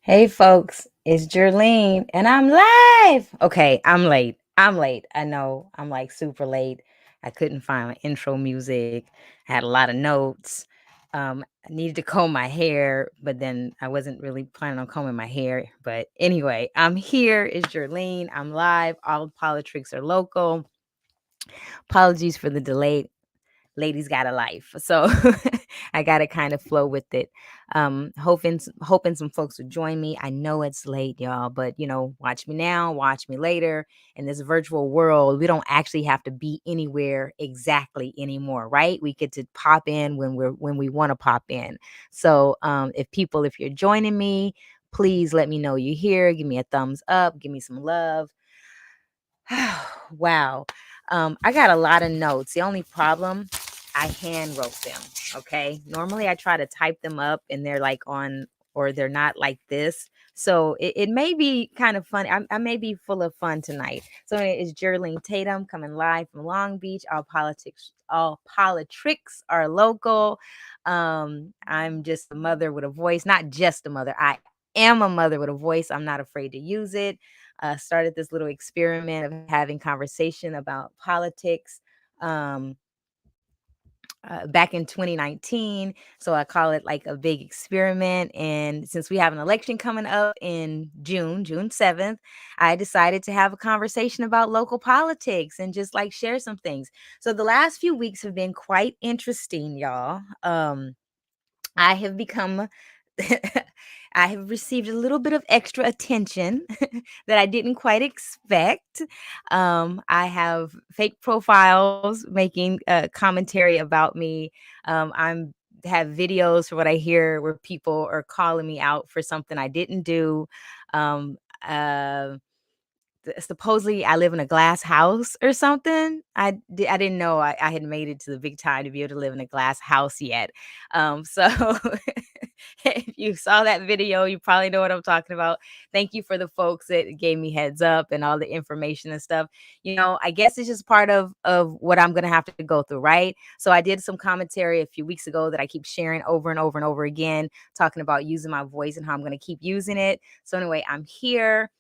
Hey folks, it's Jerlene and I'm live. Okay, I'm late. I'm late. I know I'm like super late. I couldn't find my intro music. I had a lot of notes. I needed to comb my hair, but then I wasn't really planning on combing my hair. But anyway, I'm here. It's Jerlene. I'm live. All Politricks are local. Apologies for the delay. Ladies got a life. So I got to kind of flow with it. Hoping some folks would join me. I know it's late, y'all, but watch me now, watch me later. In this virtual world, we don't actually have to be anywhere exactly anymore, right? We get to pop in when we want to pop in. So if you're joining me, please let me know you're here. Give me a thumbs up, give me some love. Wow. I got a lot of notes. The only problem, I hand wrote them. Okay. Normally I try to type them up and they're like on, or they're not like this. So it may be kind of fun. I may be full of fun tonight. So it's Jerlene Tatum coming live from Long Beach. All politics are local. I'm just a mother with a voice, not just a mother. I am a mother with a voice. I'm not afraid to use it. Started this little experiment of having conversation about politics um, back in 2019. So I call it like a big experiment. And since we have an election coming up in June 7th, I decided to have a conversation about local politics and just like share some things. So the last few weeks have been quite interesting, y'all. I have become I have received a little bit of extra attention that I didn't quite expect. I have fake profiles making commentary about me. I'm have videos for what I hear where people are calling me out for something I didn't do. Um, uh, Supposedly I live in a glass house or something. I didn't know I had made it to the big time to be able to live in a glass house yet. So if you saw that video, you probably know what I'm talking about. Thank you for the folks that gave me heads up and all the information and stuff. I guess it's just part of what I'm gonna have to go through, right? So I did some commentary a few weeks ago that I keep sharing over and over and over again, talking about using my voice and how I'm gonna keep using it. So anyway, I'm here.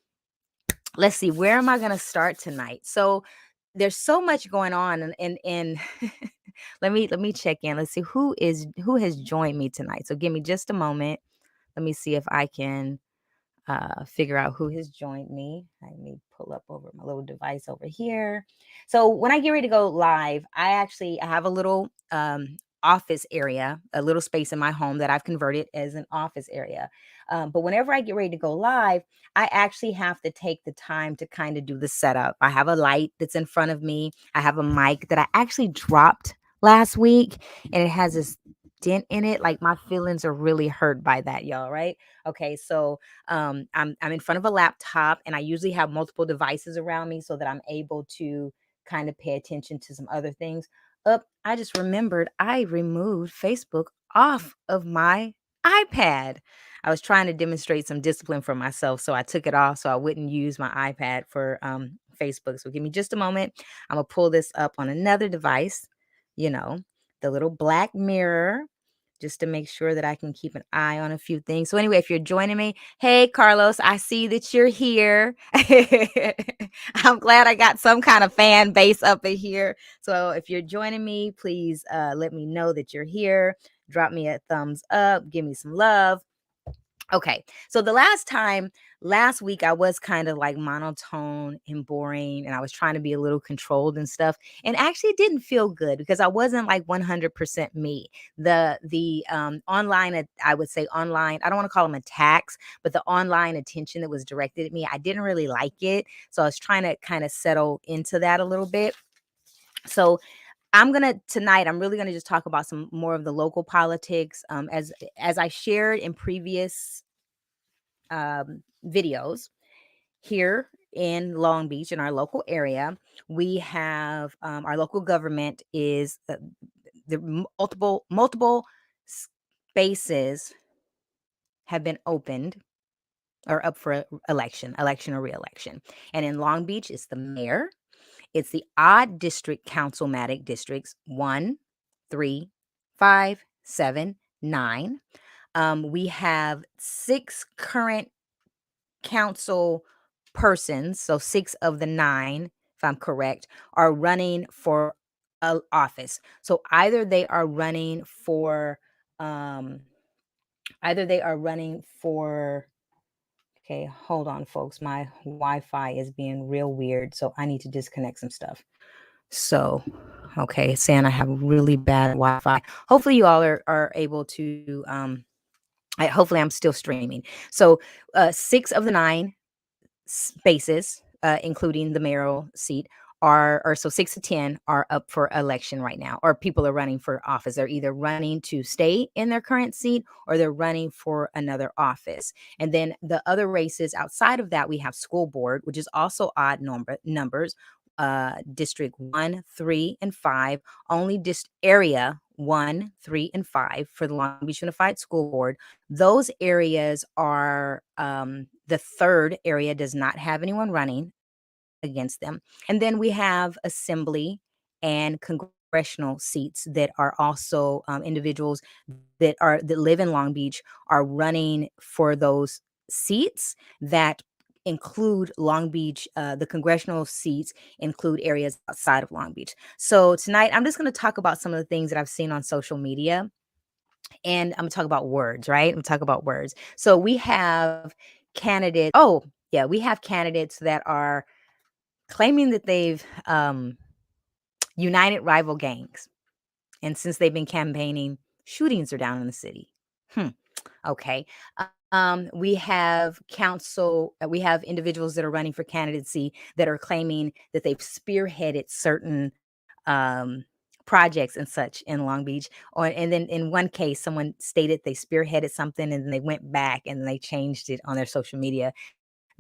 Let's see, where am I going to start tonight? So there's so much going on, and let me check in. Let's see who has joined me tonight. So give me just a moment. Let me see if I can figure out who has joined me. Let me pull up over my little device over here. So when I get ready to go live, I have a little office area, a little space in my home that I've converted as an office area. But whenever I get ready to go live, I actually have to take the time to kind of do the setup. I have a light that's in front of me. I have a mic that I actually dropped last week, and it has this dent in it. Like, my feelings are really hurt by that, y'all, right? Okay, so I'm in front of a laptop, and I usually have multiple devices around me so that I'm able to kind of pay attention to some other things. I just remembered I removed Facebook off of my iPad. I was trying to demonstrate some discipline for myself, so I took it off so I wouldn't use my iPad for Facebook. So give me just a moment. I'm gonna pull this up on another device, you know, the little black mirror, just to make sure that I can keep an eye on a few things. So anyway, if you're joining me, hey Carlos, I see that you're here. I'm glad I got some kind of fan base up in here. So if you're joining me, please let me know that you're here. Drop me a thumbs up, give me some love. Okay, so last week, I was kind of like monotone and boring, and I was trying to be a little controlled and stuff. And actually, it didn't feel good because I wasn't like 100% me. The online, I would say online. I don't want to call them attacks, but the online attention that was directed at me, I didn't really like it. So I was trying to kind of settle into that a little bit. So I'm really gonna just talk about some more of the local politics. As I shared in previous videos here in Long Beach, in our local area. We have our local government is the multiple spaces have been opened or up for election or reelection. And in Long Beach, it's the mayor, it's the odd district councilmatic districts 1, 3, 5, 7, 9. We have 6 current council persons, so 6 of the 9, if I'm correct, are running for a office. So um either they are running for okay, hold on folks. My Wi-Fi is being real weird, so I need to disconnect some stuff. So, okay, it's saying I have really bad Wi-Fi. Hopefully you all are able to hopefully I'm still streaming. So, 6 of the 9 spaces, including the mayoral seat, are or so 6 to 10 are up for election right now, or people are running for office. They're either running to stay in their current seat or they're running for another office. And then the other races outside of that, we have school board, which is also odd numbers. District 1, 3, and 5, only area 1, 3, and 5 for the Long Beach Unified School Board. Those areas are the third area does not have anyone running against them. And then we have assembly and congressional seats that are also individuals that live in Long Beach are running for those seats that include Long Beach. The congressional seats include areas outside of Long Beach. So tonight I'm just going to talk about some of the things that I've seen on social media, and I'm gonna talk about words, right? I'm gonna talk about words. So we have candidates. Oh, yeah, we have candidates that are claiming that they've united rival gangs, and since they've been campaigning, shootings are down in the city. Hmm. Okay. We have we have individuals that are running for candidacy that are claiming that they've spearheaded certain projects and such in Long Beach. And then in one case, someone stated they spearheaded something and then they went back and they changed it on their social media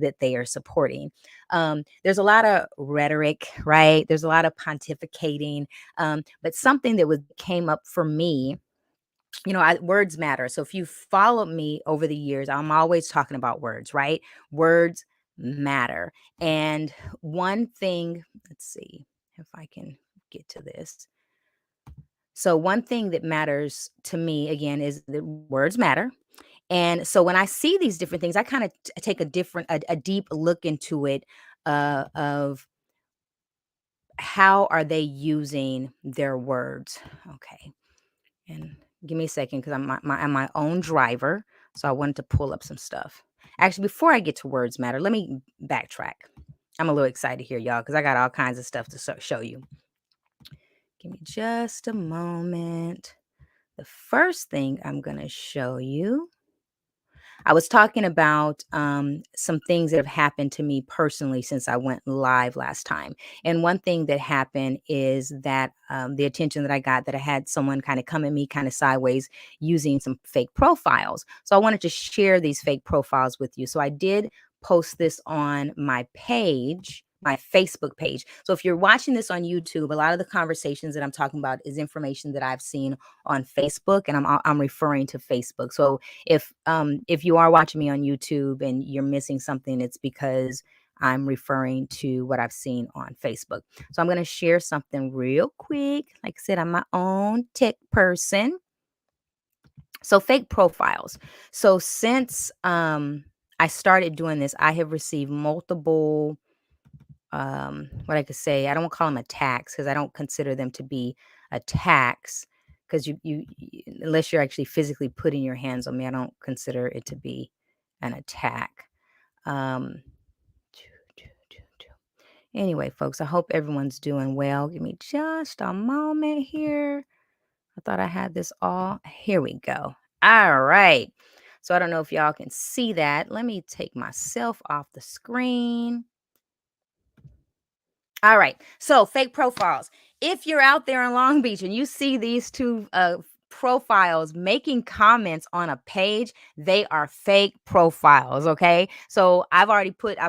that they are supporting. There's a lot of rhetoric, right? There's a lot of pontificating. But something that came up for me, words matter. So if you followed me over the years, I'm always talking about words, right? Words matter. And one thing, let's see if I can get to this. So one thing that matters to me again is that words matter. And so when I see these different things, I kind of take a deep look into it, of how are they using their words. Okay. And give me a second because I'm my own driver. So I wanted to pull up some stuff. Actually, before I get to words matter, let me backtrack. I'm a little excited here, y'all, because I got all kinds of stuff to show you. Give me just a moment. The first thing I'm going to show you, I was talking about some things that have happened to me personally since I went live last time. And one thing that happened is that the attention that I got, that I had someone kind of come at me kind of sideways using some fake profiles. So I wanted to share these fake profiles with you. So I did post this on my page, my Facebook page. So if you're watching this on YouTube, a lot of the conversations that I'm talking about is information that I've seen on Facebook, and I'm referring to Facebook. So if you are watching me on YouTube and you're missing something, it's because I'm referring to what I've seen on Facebook. So I'm going to share something real quick. Like I said, I'm my own tech person. So fake profiles. So since I started doing this, I have received multiple what I could say, I don't call them attacks because I don't consider them to be attacks, because unless you're actually physically putting your hands on me, I don't consider it to be an attack. Um, anyway, folks, I hope everyone's doing well. Give me just a moment here. I thought I had this all. Here we go. All right. So I don't know if y'all can see that. Let me take myself off the screen. All right. So fake profiles. If you're out there in Long Beach and you see these two profiles making comments on a page, they are fake profiles. Okay. So I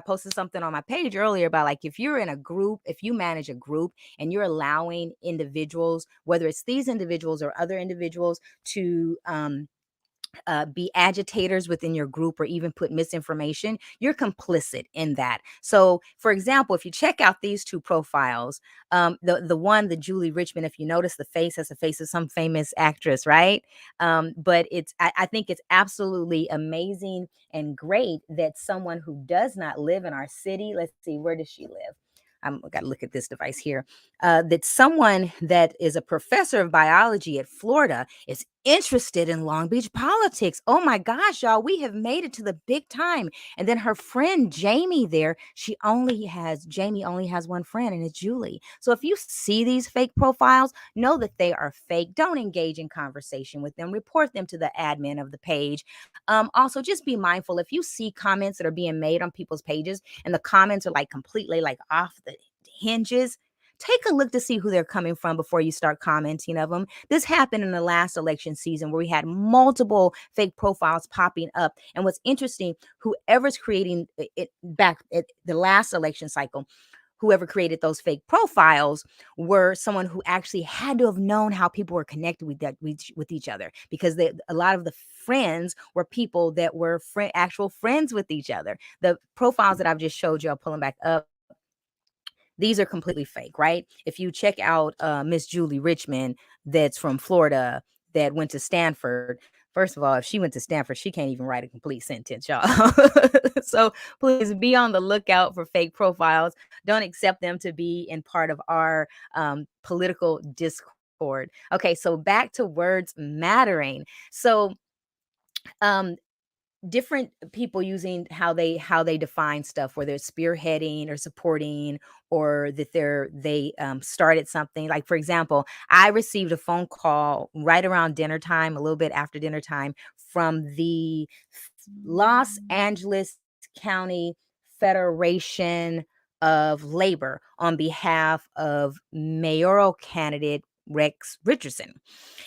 posted something on my page earlier about like if you're in a group, if you manage a group and you're allowing individuals, whether it's these individuals or other individuals, to be agitators within your group or even put misinformation, you're complicit in that. So, for example, if you check out these two profiles, the Julie Richmond, if you notice, the face has a face of some famous actress, right? But I think it's absolutely amazing and great that someone who does not live in our city, let's see, where does she live? I got to look at this device here. That someone that is a professor of biology at Florida is interested in Long Beach politics. Oh my gosh, y'all, we have made it to the big time. And then her friend Jamie there, Jamie only has one friend, and it's Julie. So if you see these fake profiles, know that they are fake. Don't engage in conversation with them. Report them to the admin of the page. Also, just be mindful if you see comments that are being made on people's pages and the comments are like completely like off the hinges. Take a look to see who they're coming from before you start commenting of them. This happened in the last election season where we had multiple fake profiles popping up. And what's interesting, whoever's creating it back at the last election cycle, whoever created those fake profiles were someone who actually had to have known how people were connected with each other, because a lot of the friends were people that were actual friends with each other. The profiles that I've just showed you, I'll pull them back up. These are completely fake, right? If you check out Miss Julie Richmond, that's from Florida, that went to Stanford. First of all, if she went to Stanford, she can't even write a complete sentence, y'all. So please be on the lookout for fake profiles. Don't accept them to be in part of our political discord. Okay, so back to words mattering. So um different people using how they define stuff, whether it's spearheading or supporting, or that they started something. Like, for example, I received a phone call right around dinner time, a little bit after dinner time, from the Los Angeles County Federation of Labor on behalf of mayoral candidate Rex Richardson.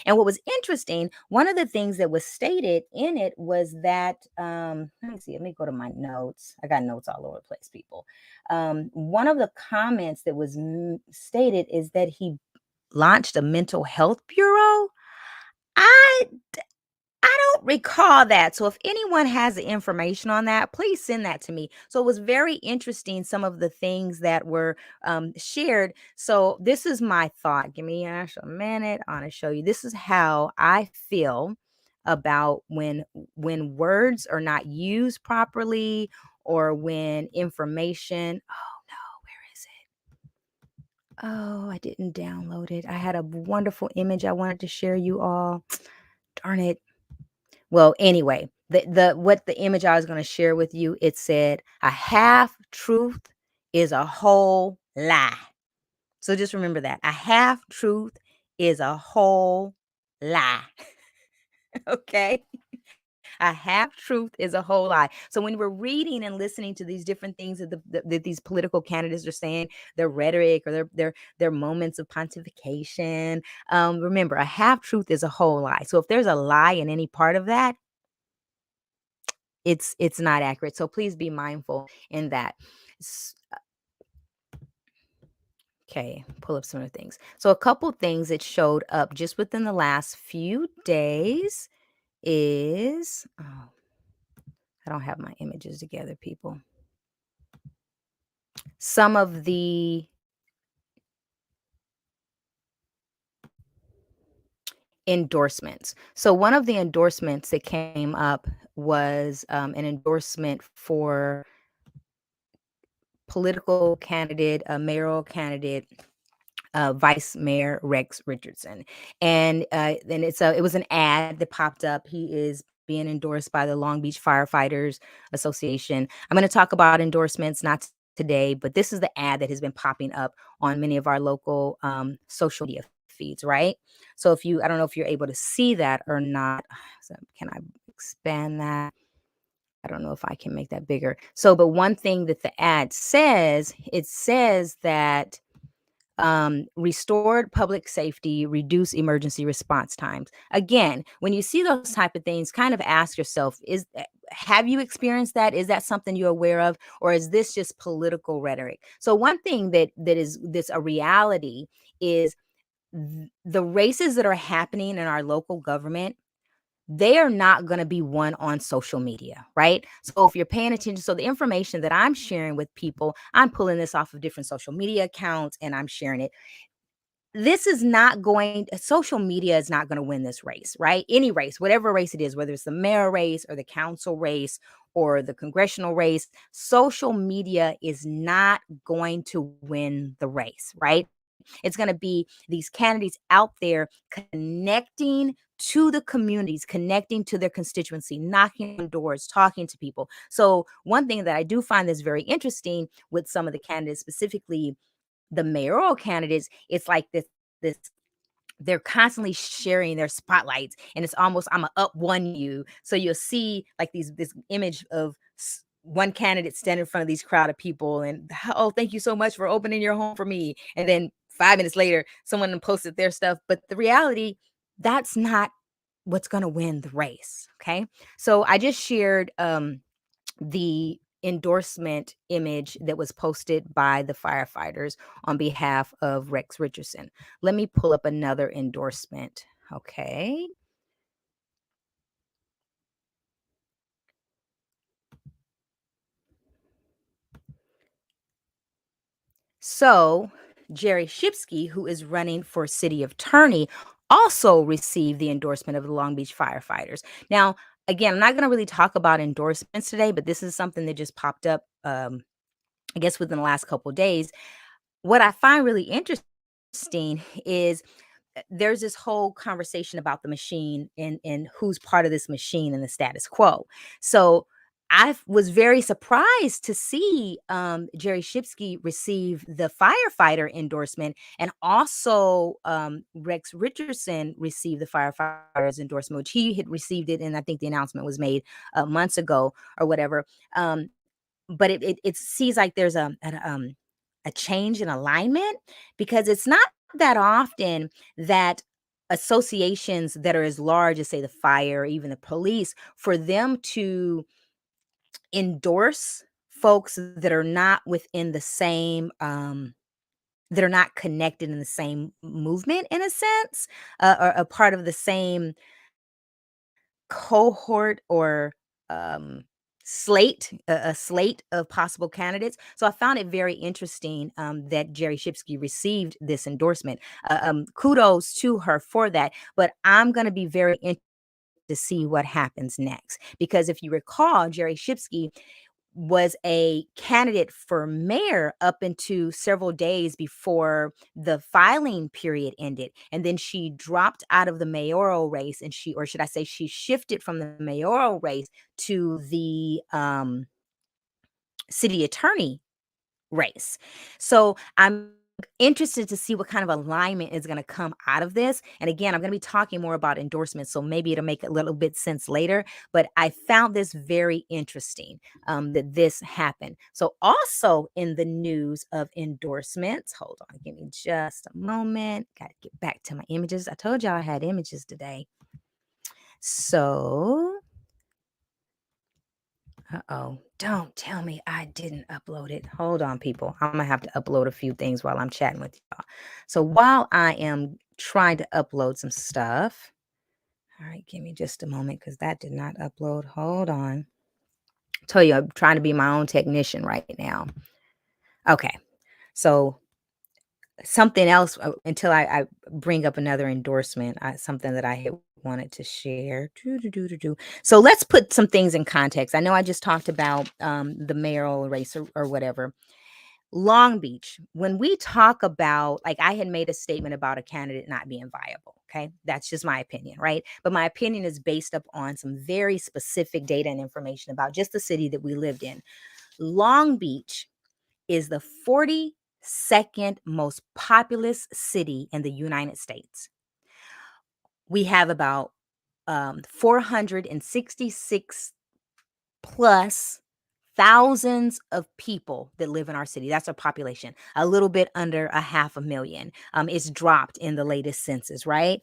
And what was interesting, one of the things that was stated in it was that, let me go to my notes. I got notes all over the place, people. One of the comments that was stated is that he launched a mental health bureau. I I don't recall that. So if anyone has the information on that, please send that to me. So it was very interesting, some of the things that were shared. So this is my thought. Give me a minute. I want to show you. This is how I feel about when words are not used properly, or when information. Oh no, where is it? Oh, I didn't download it. I had a wonderful image I wanted to share you all. Darn it. Well, anyway, the image I was going to share with you, it said a half truth is a whole lie. So just remember that. A half truth is a whole lie. Okay? A half truth is a whole lie. So when we're reading and listening to these different things that these political candidates are saying, their rhetoric or their moments of pontification, remember, a half truth is a whole lie. So if there's a lie in any part of that, it's not accurate. So please be mindful in that. Okay, pull up some of the things. So a couple things that showed up just within the last few days is, oh, I don't have my images together, people. Some of the endorsements. So one of the endorsements that came up was an endorsement for political candidate, a mayoral candidate, Vice Mayor Rex Richardson. And then it was an ad that popped up. He is being endorsed by the Long Beach Firefighters Association. I'm going to talk about endorsements, not today, but this is the ad that has been popping up on many of our local social media feeds, right? So I don't know if you're able to see that or not. So can I expand that? I don't know if I can make that bigger. So, but one thing that the ad says, it says that restored public safety, reduce emergency response times. Again, when you see those type of things, kind of ask yourself, have you experienced that? Is that something you're aware of, or is this just political rhetoric? So one thing that is this a reality is the races that are happening in our local government, they are not going to be won on social media, right? So if you're paying attention, so the information that I'm sharing with people, I'm pulling this off of different social media accounts and I'm sharing it. This is not going, social media is not going to win this race, right? Any race, whatever race it is, whether it's the mayor race or the council race or the congressional race, social media is not going to win the race, right? It's going to be these candidates out there connecting to the communities, connecting to their constituency, knocking on doors, talking to people. So, one thing that I do find that's very interesting with some of the candidates, specifically the mayoral candidates, it's like this they're constantly sharing their spotlights and it's almost I'm a up one you. So you'll see like this image of one candidate standing in front of these crowd of people and oh, thank you so much for opening your home for me. And then 5 minutes later, someone posted their stuff. But the reality, that's not what's going to win the race. Okay. So I just shared the endorsement image that was posted by the firefighters on behalf of Rex Richardson. Let me pull up another endorsement. Okay. So, Jerry Shipsky, who is running for city attorney, also received the endorsement of the Long Beach firefighters. Now, again, I'm not going to really talk about endorsements today, but this is something that just popped up, I guess, within the last couple of days. What I find really interesting is there's this whole conversation about the machine and who's part of this machine and the status quo. So was very surprised to see Jerry Shipsky receive the firefighter endorsement, and also Rex Richardson received the firefighter's endorsement, which he had received it, and I think the announcement was made months ago or whatever. But it seems like there's a change in alignment, because it's not that often that associations that are as large as say the fire or even the police, for them to endorse folks that are not within the same that are not connected in the same movement in a sense, or a part of the same cohort or um, a slate of possible candidates. So I found it very interesting that Jerry Shipsky received this endorsement. Kudos to her for that. But I'm going to be very interested to see what happens next, because if you recall, Jerry Shipsky was a candidate for mayor up into several days before the filing period ended. And then she dropped out of the mayoral race, and or should I say, she shifted from the mayoral race to the city attorney race. So I'm interested to see what kind of alignment is going to come out of this. And again, I'm going to be talking more about endorsements, so maybe it'll make a little bit sense later. But I found this very interesting, that this happened. So also in the news of endorsements, hold on, give me just a moment. Got to get back to my images. I told y'all I had images today. So uh-oh. Don't tell me I didn't upload it. Hold on, people. I'm gonna have to upload a few things while I'm chatting with y'all. So while I am trying to upload some stuff, all right, give me just a moment because that did not upload. Hold on. Tell you, I'm trying to be my own technician right now. Okay. So something else, until I bring up another endorsement, something that I had wanted to share. So let's put some things in context. I know I just talked about the mayoral race or whatever. Long Beach, when we talk about, like, I had made a statement about a candidate not being viable. Okay. That's just my opinion, right? But my opinion is based up on some very specific data and information about just the city that we lived in. Long Beach is the 42nd most populous city in the United States. We have about 466 plus thousands of people that live in our city. That's our population, a little bit under a 500,000. It's dropped in the latest census, right?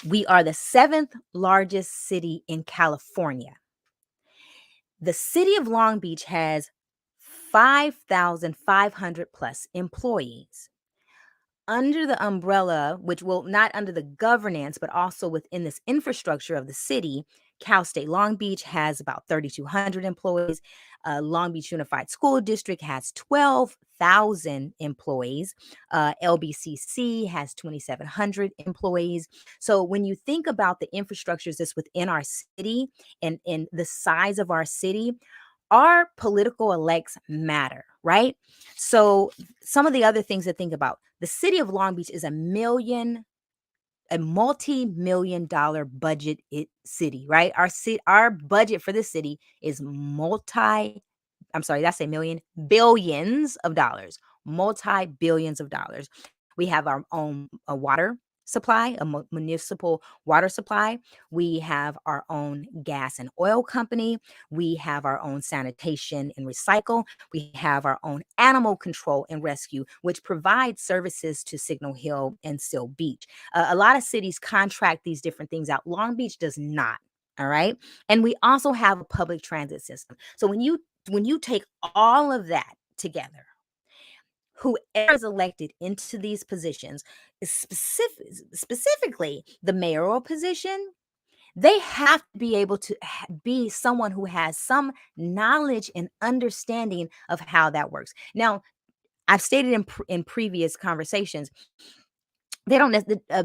We are the seventh largest city in California. The city of Long Beach has 5,500 plus employees. Under the umbrella, which will not under the governance, but also within this infrastructure of the city, Cal State Long Beach has about 3,200 employees. Long Beach Unified School District has 12,000 employees. LBCC has 2,700 employees. So when you think about the infrastructures that's within our city and the size of our city, our political elects matter, right? So some of the other things to think about, the city of Long Beach is a multi-million dollar budget city, right? Our budget for this city is that's a million, billions of dollars, multi-billions of dollars. We have our own water supply, a municipal water supply. We have our own gas and oil company. We have our own sanitation and recycle. We have our own animal control and rescue, which provides services to Signal Hill and Seal Beach. A lot of cities contract these different things out. Long Beach does not. All right. And we also have a public transit system. So when you take all of that together, whoever is elected into these positions, specifically the mayoral position, they have to be able to be someone who has some knowledge and understanding of how that works. Now, I've stated in previous conversations, they don't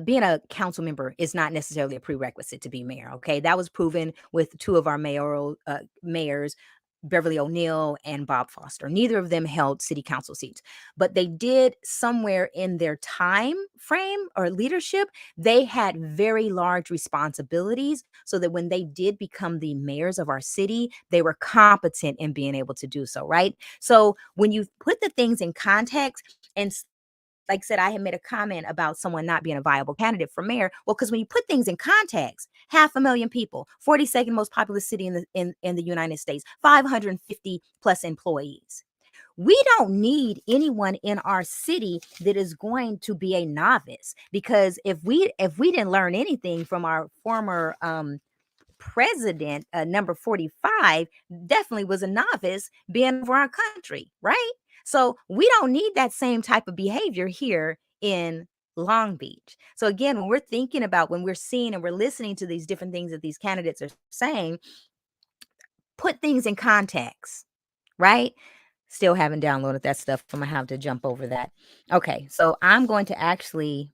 being a council member is not necessarily a prerequisite to be mayor. Okay, that was proven with two of our mayors, Beverly O'Neill and Bob Foster. Neither of them held city council seats, but they did somewhere in their time frame or leadership, they had very large responsibilities so that when they did become the mayors of our city, they were competent in being able to do so, right? So when you put the things in context, and like I said, I had made a comment about someone not being a viable candidate for mayor. Well, because when you put things in context, 500,000 people, 42nd most populous city in the United States, 550 plus employees. We don't need anyone in our city that is going to be a novice, because if we didn't learn anything from our former president, number 45, definitely was a novice being over our country, right? So we don't need that same type of behavior here in Long Beach. So again, when we're thinking about, when we're seeing and we're listening to these different things that these candidates are saying, put things in context, right? Still haven't downloaded that stuff. I'm gonna have to jump over that. Okay, so I'm going to actually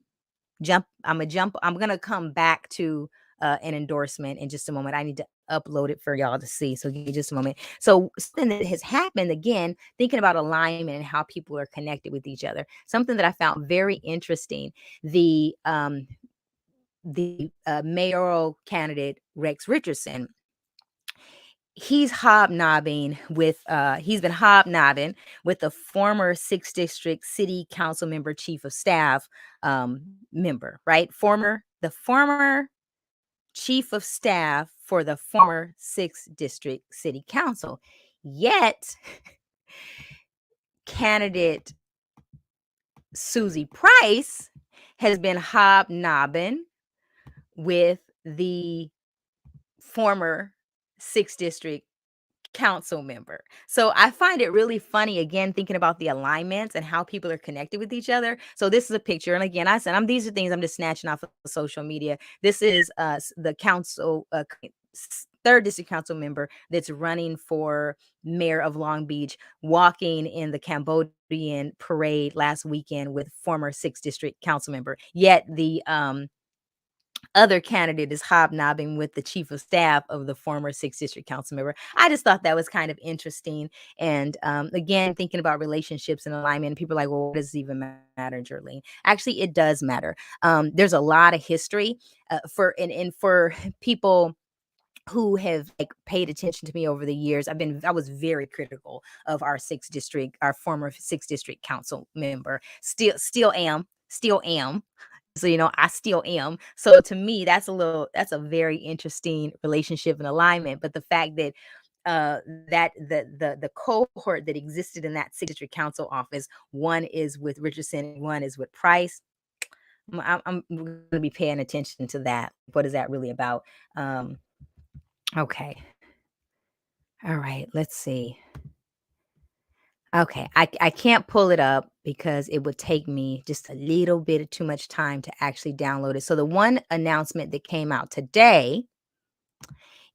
I'm gonna come back to an endorsement in just a moment. I need to upload it for y'all to see. So give me just a moment. So something that has happened, again, thinking about alignment and how people are connected with each other. Something that I found very interesting. The mayoral candidate Rex Richardson, he's been hobnobbing with the former 6th district city council member, chief of staff member, right? The former chief of staff for the former 6th district city council. Yet candidate Susie Price has been hobnobbing with the former 6th district council member. So I find it really funny, again, thinking about the alignments and how people are connected with each other. So this is a picture. And again, I said, these are things I'm just snatching off of social media. This is the council, 3rd district council member that's running for mayor of Long Beach, walking in the Cambodian parade last weekend with former 6th district council member. Yet the other candidate is hobnobbing with the chief of staff of the former 6th district council member. I just thought that was kind of interesting. And again, thinking about relationships and alignment, people are like, well, what does it even matter, Jerlene? Actually, it does matter. There's a lot of history for people who have paid attention to me over the years. I was very critical of our former 6th district council member. Still am. So, I still am. So to me, that's a very interesting relationship and alignment. But the fact that uh that the cohort that existed in that sixth district council office, one is with Richardson, one is with Price. I'm going to be paying attention to that. What is that really about? um okay, all right, let's see. Okay, I can't pull it up because it would take me just a little bit of too much time to actually download it. So the one announcement that came out today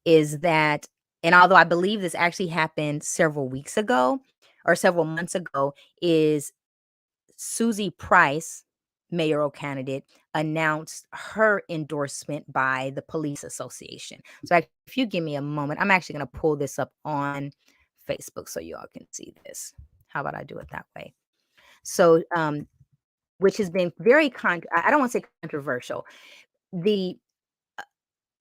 is that, and although I believe this actually happened several weeks ago or several months ago, is Susie Price, mayoral candidate, announced her endorsement by the police association. So if you give me a moment, I'm actually going to pull this up on Facebook so you all can see this. How about I do it that way? So, which has been very I don't want to say controversial. The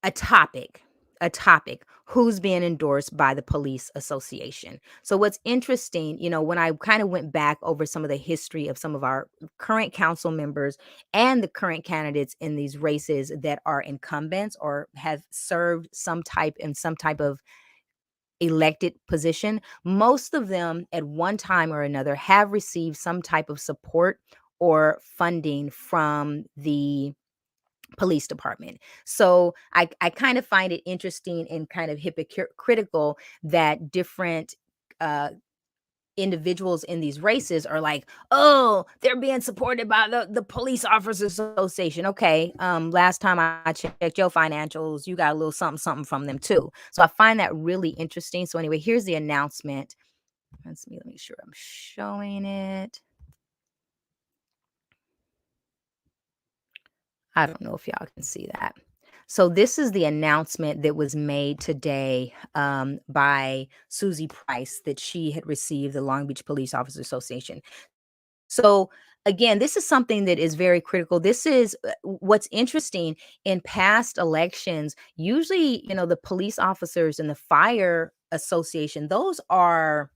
a topic, a topic, who's being endorsed by the police association. So what's interesting, when I kind of went back over some of the history of some of our current council members and the current candidates in these races that are incumbents or have served some type of elected position, most of them at one time or another have received some type of support or funding from the police department. So I kind of find it interesting and kind of hypocritical that different uh individuals in these races are like, oh, they're being supported by the police officers association. Okay, last time I checked your financials, you got a little something something from them too. So I find that really interesting. So anyway, here's the announcement. Let me make sure I'm showing it. I don't know if y'all can see that. So this is the announcement that was made today by Susie Price that she had received the Long Beach Police Officers Association. So again, this is something that is very critical. This is what's interesting in past elections. Usually, the police officers and the fire association, those are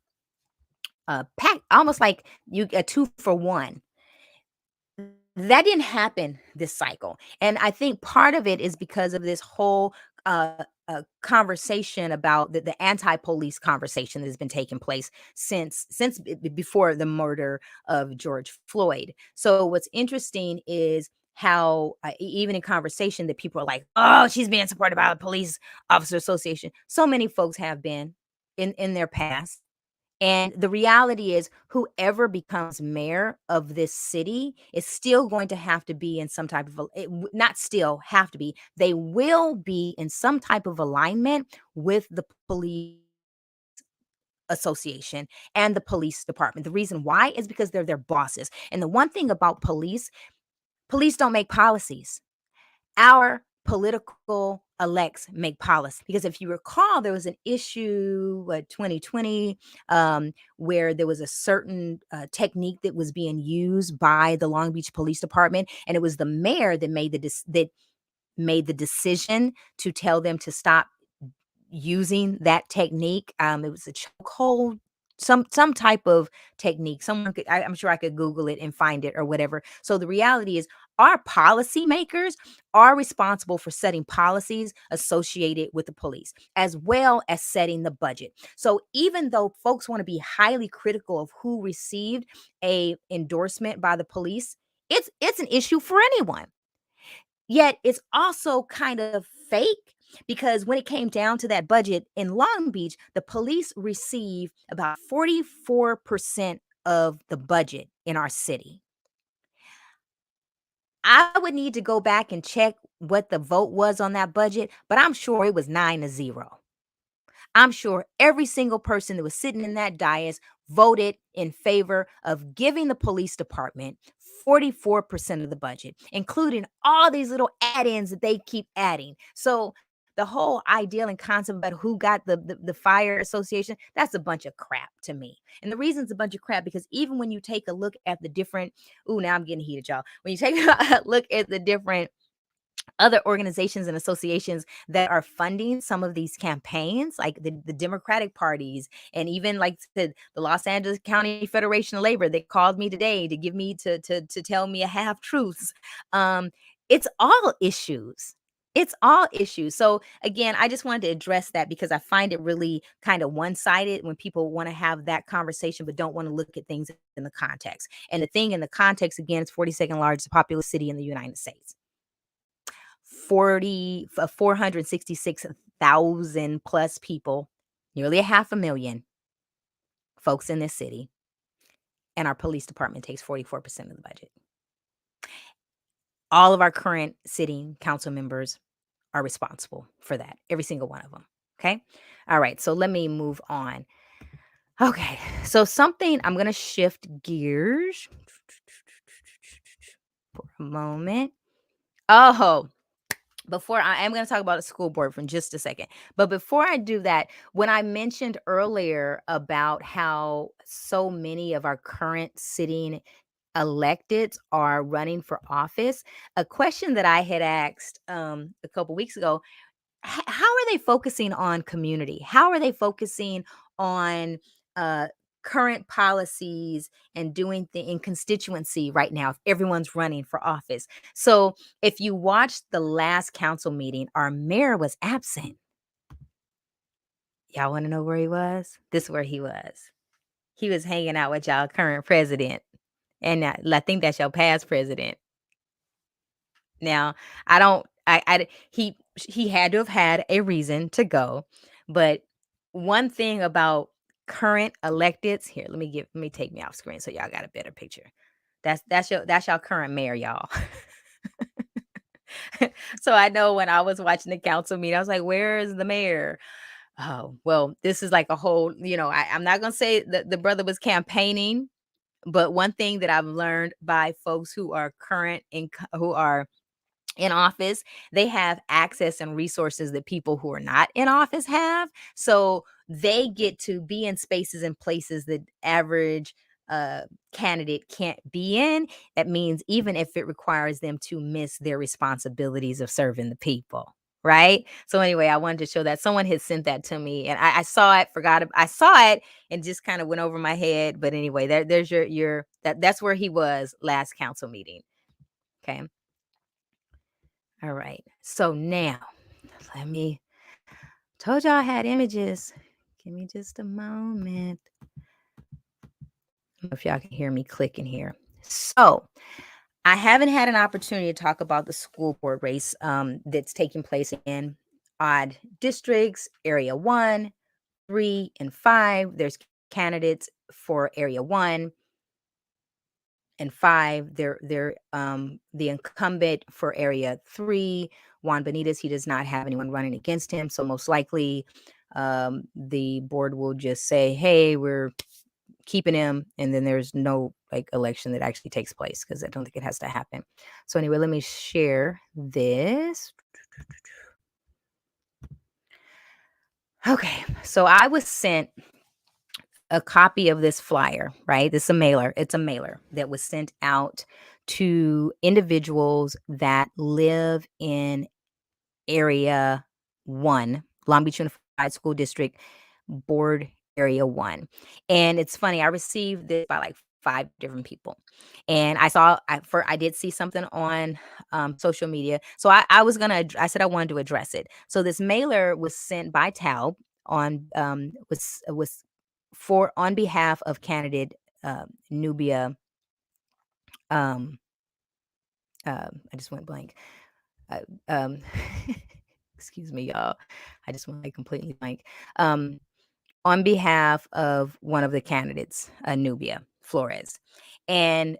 packed almost like you get two for one. That didn't happen this cycle, and I think part of it is because of this whole, conversation about the anti-police conversation that has been taking place since before the murder of George Floyd. So what's interesting is how, even in conversation that people are like, "Oh, she's being supported by the police officer association." So many folks have been in their past. And the reality is, whoever becomes mayor of this city is still going to have to be in some type of, not still have to be, they will be in some type of alignment with the police association and the police department. The reason why is because they're their bosses. And the one thing about police don't make policies. Our political elects make policy, because if you recall, there was an issue 2020, where there was a certain technique that was being used by the Long Beach Police Department, and it was the mayor that made the decision to tell them to stop using that technique. It was a chokehold, some type of technique. I'm sure I could Google it and find it or whatever. So the reality is, our policymakers are responsible for setting policies associated with the police, as well as setting the budget. So even though folks want to be highly critical of who received a endorsement by the police, it's an issue for anyone. Yet it's also kind of fake, because when it came down to that budget in Long Beach, the police receive about 44% of the budget in our city. I would need to go back and check what the vote was on that budget, but I'm sure it was 9-0. I'm sure every single person that was sitting in that dais voted in favor of giving the police department 44% of the budget, including all these little add-ins that they keep adding. So the whole ideal and concept about who got the fire association, that's a bunch of crap to me. And the reason it's a bunch of crap, because even when you take a look at the different, now I'm getting heated, y'all. When you take a look at the different other organizations and associations that are funding some of these campaigns, like the Democratic parties, and even like the Los Angeles County Federation of Labor, they called me today to give me to tell me a half truths. It's all issues. It's all issues. So again, I just wanted to address that because I find it really kind of one-sided when people want to have that conversation but don't want to look at things in the context. And the thing in the context again is 42nd largest populous city in the United States. 466,000 plus people, nearly a half a million folks in this city, and our police department takes 44% of the budget. All of our current sitting council members are responsible for that, every single one of them. Okay. All right. So let me move on. Okay. So something I'm going to shift gears for a moment. Oh, before I am going to talk about the school board for just a second. But before I do that, when I mentioned earlier about how so many of our current sitting electeds are running for office, a question that I had asked a couple weeks ago, how are they focusing on community? How are they focusing on uh, current policies and doing the in constituency right now if everyone's running for office? So if you watched the last council meeting, our mayor was absent. Y'all want to know where he was? This is where he was. He was hanging out with y'all current president. And I think that's your past president. Now, I don't I he had to have had a reason to go, but one thing about current electeds here, let me take me off screen so y'all got a better picture. That's your current mayor, y'all. So I know when I was watching the council meeting, I was like, "Where is the mayor?" Oh, well, this is like a whole, I'm not gonna say that the brother was campaigning, but one thing that I've learned by folks who are current and who are in office, they have access and resources that people who are not in office have. So they get to be in spaces and places that average candidate can't be in. That means even if it requires them to miss their responsibilities of serving the people. Right. So anyway, I wanted to show that someone had sent that to me and I saw it, I saw it and just kind of went over my head. But anyway, there's that's where he was last council meeting. Okay. All right. So now let me told y'all I had images. Give me just a moment. I don't know if y'all can hear me clicking here. So I haven't had an opportunity to talk about the school board race that's taking place in odd districts, area 1, 3, and 5. There's candidates for area 1 and 5. They're the incumbent for area 3, Juan Benitez, he does not have anyone running against him. So most likely the board will just say, hey, we're keeping him. And then there's no like election that actually takes place because I don't think it has to happen. So anyway, let me share this. Okay, so I was sent a copy of this flyer, right? This is a mailer. It's a mailer that was sent out to individuals that live in area 1, Long Beach Unified School District, board area 1. And it's funny, I received this by like 5 different people. And I did see something on social media. So I said I wanted to address it. So this mailer was sent by Taub on was for on behalf of candidate Nubia. Um, I just went blank. Uh, um, excuse me, y'all. I just went like completely blank. On behalf of one of the candidates, Nubia Flores, and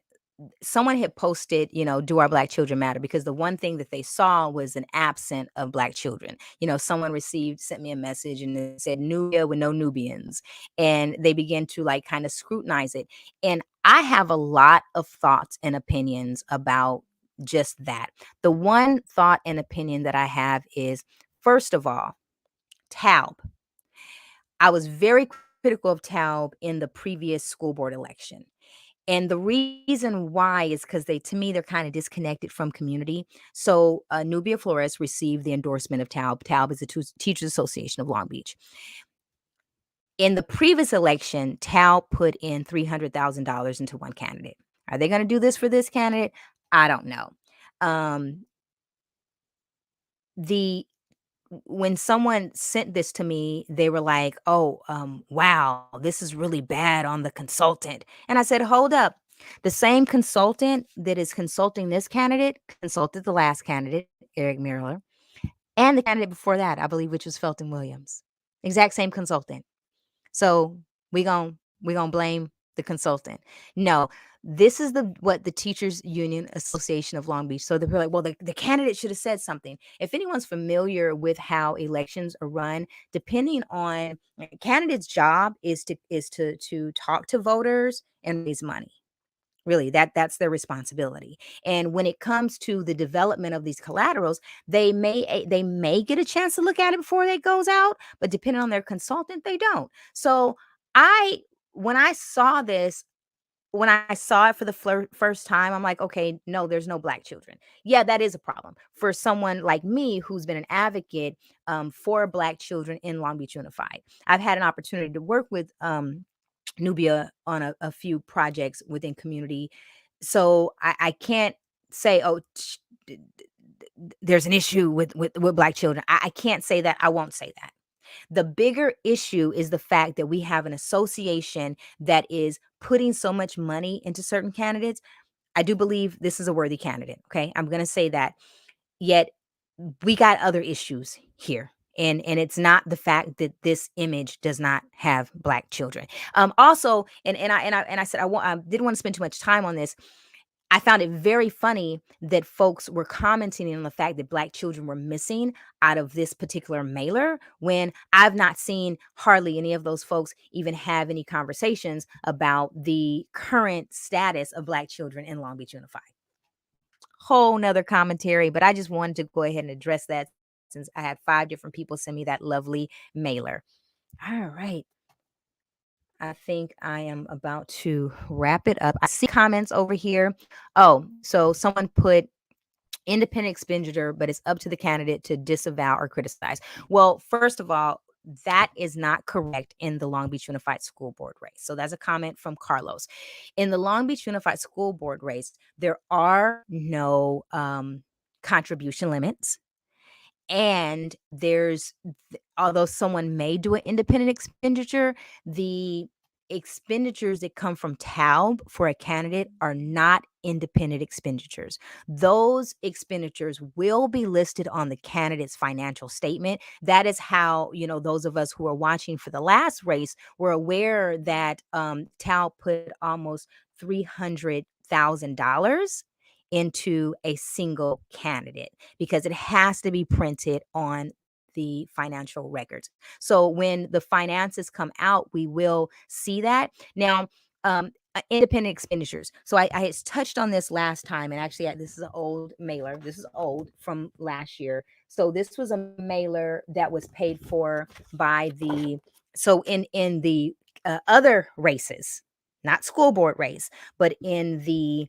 someone had posted, do our Black children matter? Because the one thing that they saw was an absence of Black children. Someone sent me a message and it said Nubia with no Nubians. And they began to like kind of scrutinize it. And I have a lot of thoughts and opinions about just that. The one thought and opinion that I have is, first of all, Taub. I was very critical of Taub in the previous school board election. And the reason why is because to me, they're kind of disconnected from community. So Nubia Flores received the endorsement of Taub. Taub is the Teachers Association of Long Beach. In the previous election, Taub put in $300,000 into one candidate. Are they going to do this for this candidate? I don't know. the when someone sent this to me, they were like, "Oh, wow, this is really bad on the consultant." And I said, "Hold up. The same consultant that is consulting this candidate consulted the last candidate, Eric Mueller, and the candidate before that, I believe, which was Felton Williams. Exact same consultant. So we gonna blame the consultant. No, this is what the Teachers Union Association of Long Beach. So they're like, well, the candidate should have said something. If anyone's familiar with how elections are run, depending on candidate's job is to talk to voters and raise money. Really, that's their responsibility. And when it comes to the development of these collaterals, they may get a chance to look at it before it goes out, but depending on their consultant, they don't. So I when I saw this, when I saw it for the first time, I'm like, okay, no, there's no black children. Yeah, that is a problem for someone like me who's been an advocate for black children in Long Beach Unified. I've had an opportunity to work with Nubia on a few projects within community. So I can't say, oh, there's an issue with black children. I can't say that. I won't say that. The bigger issue is the fact that we have an association that is putting so much money into certain candidates. I do believe this is a worthy candidate. Okay. I'm going to say that. Yet we got other issues here. And it's not the fact that this image does not have black children. Also, and I said I didn't want to spend too much time on this. I found it very funny that folks were commenting on the fact that black children were missing out of this particular mailer when I've not seen hardly any of those folks even have any conversations about the current status of black children in Long Beach Unified. Whole nother commentary, but I just wanted to go ahead and address that since I had 5 different people send me that lovely mailer. All right. I think I am about to wrap it up. I see comments over here. Oh, so someone put independent expenditure, but it's up to the candidate to disavow or criticize. Well, first of all, that is not correct in the Long Beach Unified School Board race. So that's a comment from Carlos. In the Long Beach Unified School Board race, there are no contribution limits. And although someone may do an independent expenditure, the expenditures that come from TALB for a candidate are not independent expenditures. Those expenditures will be listed on the candidate's financial statement. That is how, those of us who are watching for the last race were aware that TALB put almost $300,000 into a single candidate because it has to be printed on the financial records. So when the finances come out, we will see that. Now, independent expenditures. So I had touched on this last time, and actually, this is an old mailer. This is old from last year. So this was a mailer that was paid for by in the other races, not school board race, but in the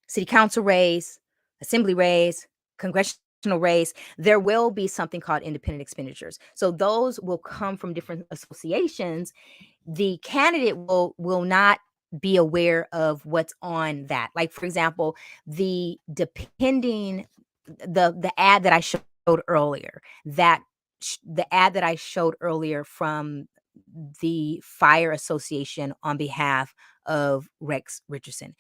city council race, assembly race, congressional race, there will be something called independent expenditures. So those will come from different associations. The candidate will not be aware of what's on that. Like, for example, the ad that I showed earlier, the ad that I showed earlier from the Fire Association on behalf of Rex Richardson,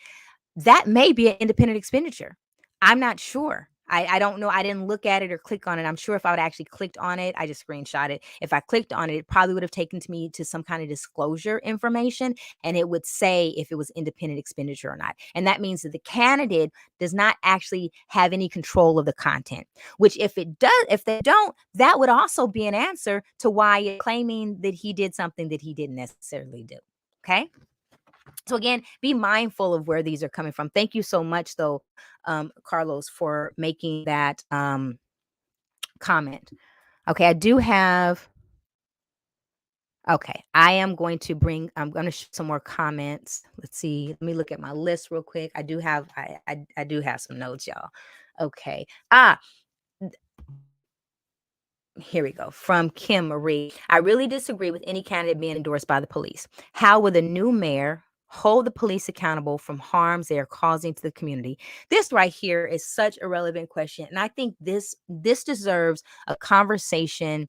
that may be an independent expenditure. I'm not sure. I don't know. I didn't look at it or click on it. I'm sure if I would actually clicked on it, I just screenshot it. If I clicked on it, it probably would have taken me to some kind of disclosure information, and it would say if it was independent expenditure or not. And that means that the candidate does not actually have any control of the content, which if they don't, that would also be an answer to why you're claiming that he did something that he didn't necessarily do. Okay. So again, be mindful of where these are coming from. Thank you so much, though, Carlos, for making that comment. Okay, I'm going to show some more comments. Let's see. Let me look at my list real quick. I do have some notes, y'all. Okay. Here we go. From Kim Marie. I really disagree with any candidate being endorsed by the police. How would the new mayor hold the police accountable from harms they are causing to the community? This right here is such a relevant question, and I think this deserves a conversation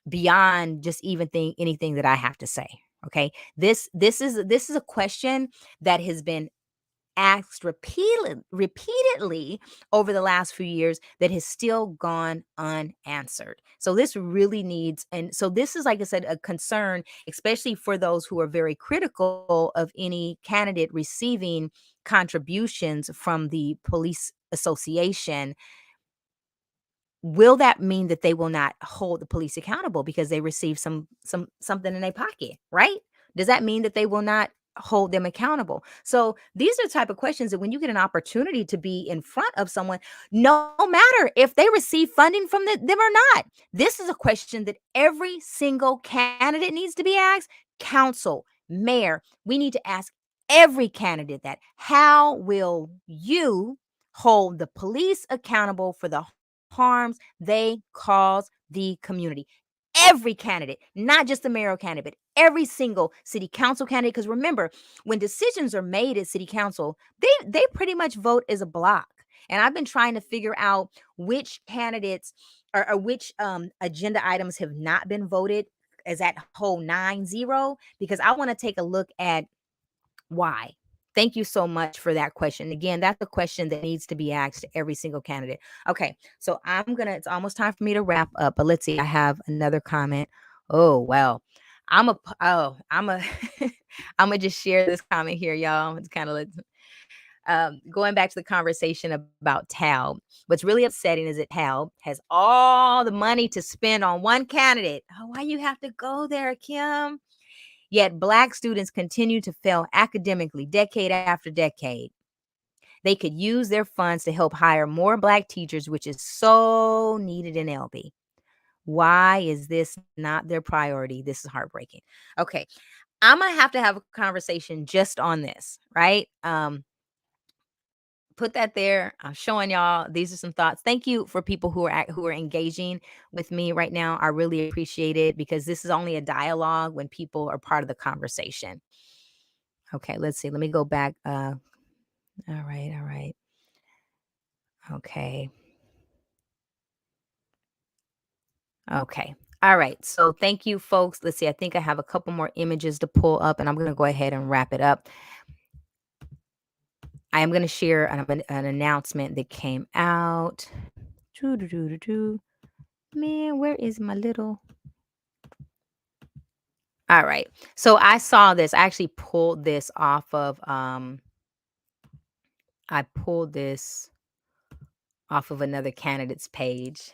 beyond just even anything that I have to say. Okay, this is a question that has been asked repeatedly over the last few years that has still gone unanswered. So this really needs, and so this is, like I said, a concern, especially for those who are very critical of any candidate receiving contributions from the police association. Will that mean that they will not hold the police accountable because they receive something in their pocket, right? Does that mean that they will not hold them accountable? So these are the type of questions that when you get an opportunity to be in front of someone, no matter if they receive funding from them or not, this is a question that every single candidate needs to be asked. Council, mayor, we need to ask every candidate that. How will you hold the police accountable for the harms they cause the community? Every candidate, not just the mayoral candidate, but every single city council candidate. Because remember, when decisions are made at city council, they pretty much vote as a block. And I've been trying to figure out which candidates or which agenda items have not been voted as that whole 9-0, because I want to take a look at why. Thank you so much for that question. Again, that's a question that needs to be asked to every single candidate. Okay, so it's almost time for me to wrap up, but let's see. I have another comment. Oh, well. I'm a, I'm gonna just share this comment here, y'all. It's kind of going back to the conversation about TALB. What's really upsetting is that TALB has all the money to spend on one candidate. Oh, why you have to go there, Kim? Yet Black students continue to fail academically decade after decade. They could use their funds to help hire more Black teachers, which is so needed in LB. Why is this not their priority? This is heartbreaking. Okay, I'm gonna have to have a conversation just on this, right? Put that there. I'm showing y'all. These are some thoughts. Thank you for people who are engaging with me right now. I really appreciate it because this is only a dialogue when people are part of the conversation. Okay, let's see. Let me go back. All right, all right. Okay. Okay. All right. So thank you, folks. Let's see. I think I have a couple more images to pull up, and I'm going to go ahead and wrap it up. I am going to share an announcement that came out. Man, where is my little? All right. So I saw this. I actually pulled this off of I pulled this off of another candidate's page.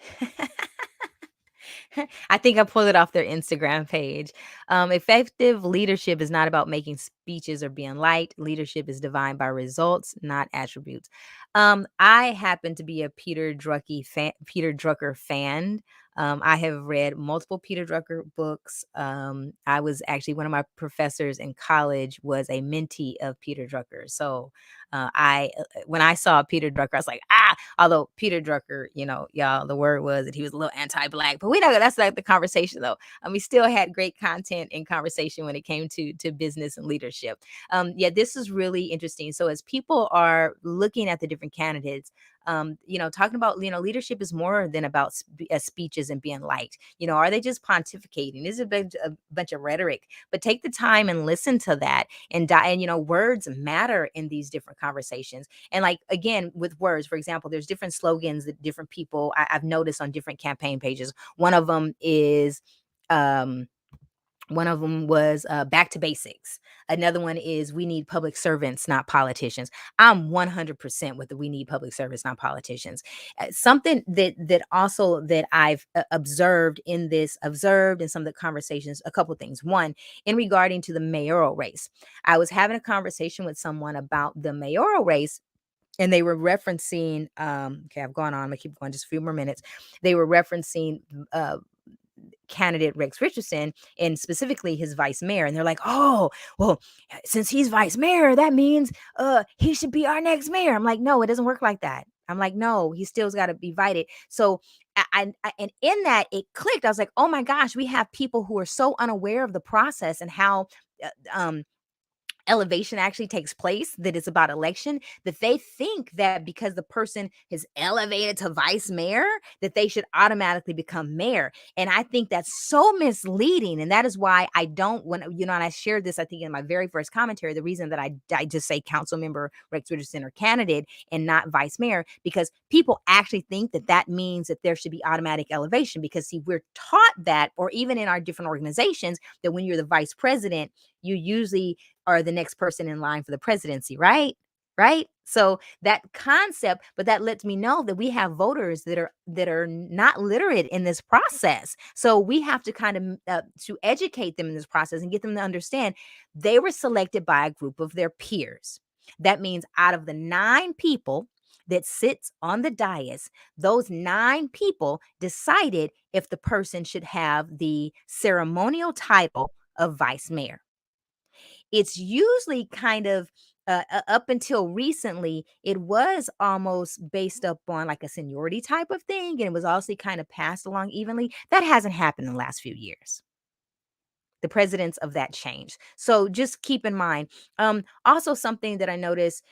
I think I pulled it off their Instagram page. Effective leadership is not about making speeches or being liked. Leadership is defined by results, not attributes. I happen to be a Peter Drucker fan. I have read multiple Peter Drucker books. I was actually one of my professors in college was a mentee of Peter Drucker. So I when I saw Peter Drucker, I was like, ah. Although Peter Drucker, y'all, the word was that he was a little anti-Black, but we know that's like the conversation though. We still had great content and conversation when it came to business and leadership. Yeah, this is really interesting. So as people are looking at the different candidates, talking about, leadership is more than about speeches and being liked. Are they just pontificating? This is a bunch of rhetoric, but take the time and listen to that and words matter in these different conversations. And like, again, with words, for example, there's different slogans that different people I've noticed on different campaign pages. Um, one of them was back to basics. Another one is we need public servants, not politicians. I'm 100% with the we need public servants, not politicians. Something that I've observed in some of the conversations, a couple things. One, in regarding to the mayoral race, I was having a conversation with someone about the mayoral race, and they were referencing, okay, I've gone on, I'm gonna keep going just a few more minutes. They were referencing candidate Rex Richardson and specifically his vice mayor. And they're like, oh, well, since he's vice mayor, that means he should be our next mayor. I'm like, no, it doesn't work like that. I'm like, no, he still's got to be invited. So and in that it clicked. I was like, oh my gosh, we have people who are so unaware of the process and how uh, um elevation actually takes place, that it's about election, that they think that because the person is elevated to vice mayor, that they should automatically become mayor. And I think that's so misleading. And that is why I don't, when, and I shared this, I think in my very first commentary, the reason that I just say council member Rex Richardson or candidate and not vice mayor, because people actually think that that means that there should be automatic elevation. Because see, we're taught that, or even in our different organizations, that when you're the vice president, you usually are the next person in line for the presidency, right? Right? So that concept, but that lets me know that we have voters that are not literate in this process. So we have to kind of to educate them in this process and get them to understand they were selected by a group of their peers. That means out of the 9 people that sits on the dais, those 9 people decided if the person should have the ceremonial title of vice mayor. It's usually kind of up until recently, it was almost based up on like a seniority type of thing, and it was also kind of passed along evenly. That hasn't happened in the last few years. The presidents of that change. So just keep in mind. Also, something that I noticed,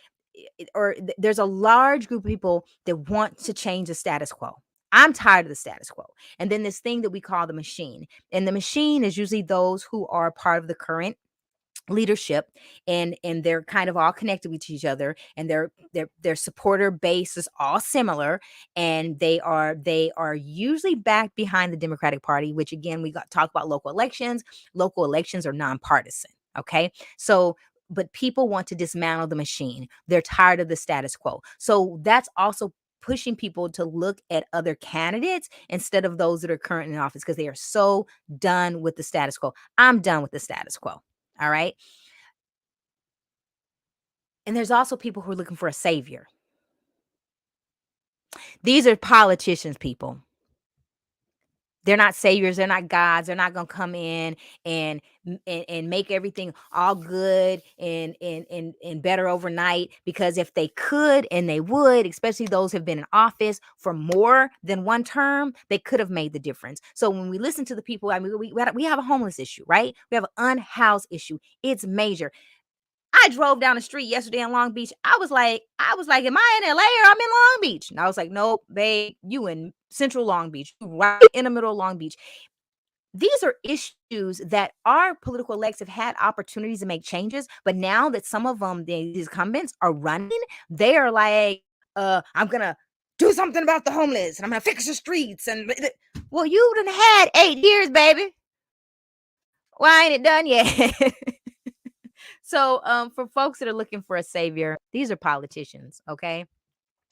there's a large group of people that want to change the status quo. I'm tired of the status quo. And then this thing that we call the machine. And the machine is usually those who are part of the current leadership, and they're kind of all connected with each other, and their supporter base is all similar, and they are usually back behind the Democratic Party, which again, we got talk about local elections are nonpartisan. Okay, so but people want to dismantle the machine. They're tired of the status quo, so that's also pushing people to look at other candidates instead of those that are currently in office, because they are so done with the status quo. I'm done with the status quo. All right. And there's also people who are looking for a savior. These are politicians, people. They're not saviors. They're not gods. They're not going to come in and make everything all good and better overnight. Because if they could, and they would, especially those who have been in office for more than one term, they could have made the difference. So when we listen to the people, I mean, we have a homeless issue, right? We have an unhoused issue. It's major. I drove down the street yesterday in Long Beach. I was like, am I in LA or I'm in Long Beach? And I was like, nope, babe, you in central Long Beach, you right in the middle of Long Beach. These are issues that our political elects have had opportunities to make changes, but now that some of them, the incumbents are running, they are like, I'm gonna do something about the homeless and I'm gonna fix the streets. And well, you done had 8 years, baby. Why ain't it done yet? So, for folks that are looking for a savior, these are politicians, okay?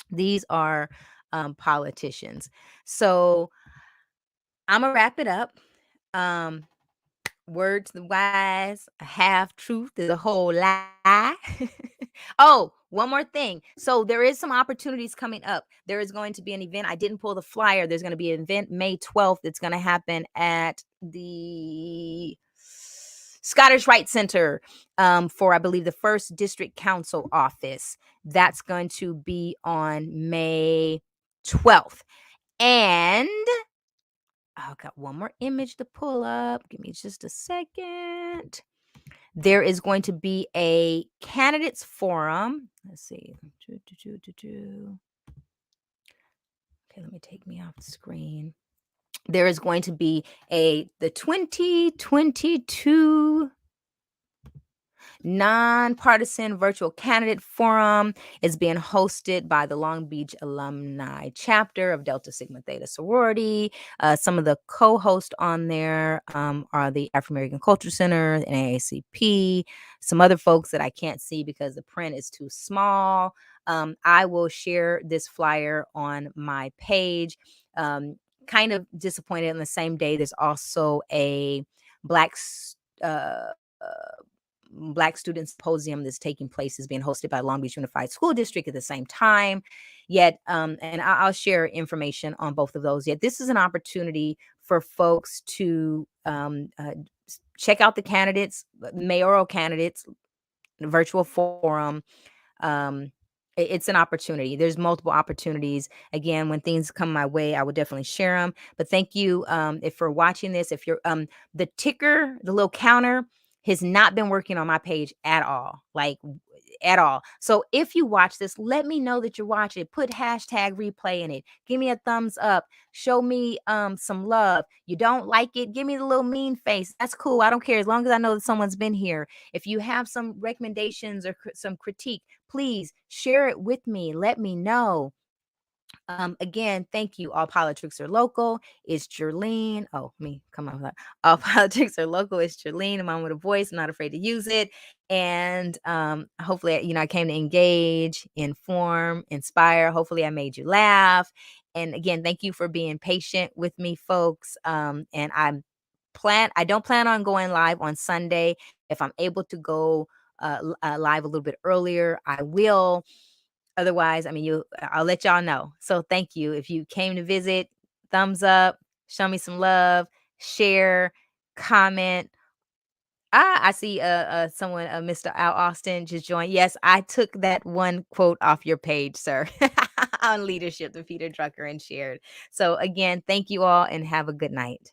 These are politicians. So, I'm gonna wrap it up. Um, Words to the wise, a half truth is a whole lie. Oh, one more thing. So there is some opportunities coming up. There is going to be an event. I didn't pull the flyer. There's going to be an event May 12th. It's going to happen at the Scottish Rite Center, for, I believe, the first district council office. That's going to be on May 12th. And I've got one more image to pull up. Give me just a second. There is going to be a candidates forum. Let's see. Okay, let me take me off the screen. There is going to be the 2022 nonpartisan virtual candidate forum. Is being hosted by the Long Beach alumni chapter of Delta Sigma Theta sorority. Some of the co-hosts on there are the African American Culture Center and AACP. Some other folks that I can't see because the print is too small. I will share this flyer on my page. Kind of disappointed, on the same day there's also a black uh, uh, Black Student Symposium that's taking place, is being hosted by Long Beach Unified School District at the same time. Yet, and I'll share information on both of those. Yet, this is an opportunity for folks to check out the candidates, mayoral candidates, virtual forum. Um, it's an opportunity. There's multiple opportunities. Again, when things come my way, I would definitely share them. But thank you if for watching this. If you're the ticker, the little counter, has not been working on my page at all. Like at all. So if you watch this, let me know that you're watching. Put hashtag replay in it. Give me a thumbs up. Show me some love. You don't like it, give me the little mean face. That's cool. I don't care as long as I know that someone's been here. If you have some recommendations or some critique, please share it with me. Let me know. Again, thank you. All politics are local. It's Jerlene. Oh, me. Come on. All politics are local. It's Jerlene. A mom with a voice. I'm not afraid to use it. And hopefully, I came to engage, inform, inspire. Hopefully, I made you laugh. And again, thank you for being patient with me, folks. And I don't plan on going live on Sunday. If I'm able to go live a little bit earlier, I will. Otherwise, I'll let y'all know. So thank you. If you came to visit, thumbs up, show me some love, share, comment. I see someone, Mr. Al Austin just joined. Yes, I took that one quote off your page, sir, on leadership that Peter Drucker and shared. So again, thank you all and have a good night.